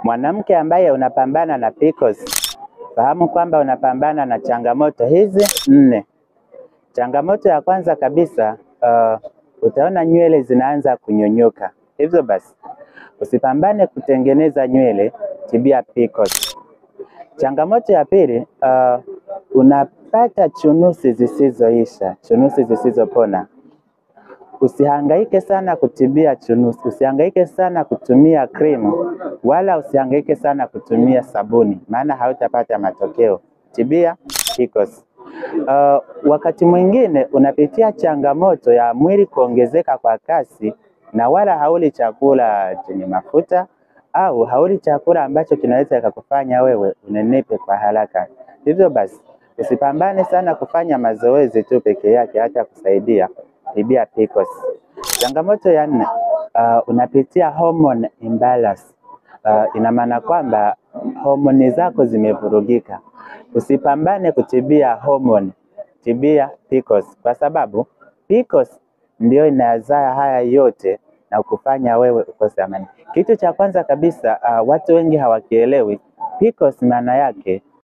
Mwanamke ambaye unapambana na PCOS, fahamu kwamba unapambana na changamoto hizi 4. Changamoto ya kwanza kabisa, utaona nywele zinaanza kunyonyoka. Hivyo basi, usipambane kutengeneza nywele, tibia PCOS. Changamoto ya pili, unapata chunusi zisizoisha, chunusi zisizopona. Usihangaike sana kutibia chunusi, usihangaike sana kutumia krimu, wala usihangaike sana kutumia sabuni, maana hautapata matokeo. Tibia PCOS. Wakati mwingine unapitia changamoto ya mwili kuongezeka kwa kasi na wala hauli chakula chenye mafuta au hauli chakula ambacho kinaweza kukufanya wewe unenepe kwa haraka. Hivyo basi, usipambane sana kufanya mazoezi tu peke yake hata kusaidia. Tibia PCOS. Changamoto ya 4, unapitia hormone imbalance. Ina maana kwamba homoni zako zimevurugika. Usipambane kutibia hormone, tibia PCOS, kwa sababu PCOS ndio inazaa haya yote na kufanya wewe ukose amani. Kitu cha kwanza kabisa, watu wengi hawakielewi PCOS maana yake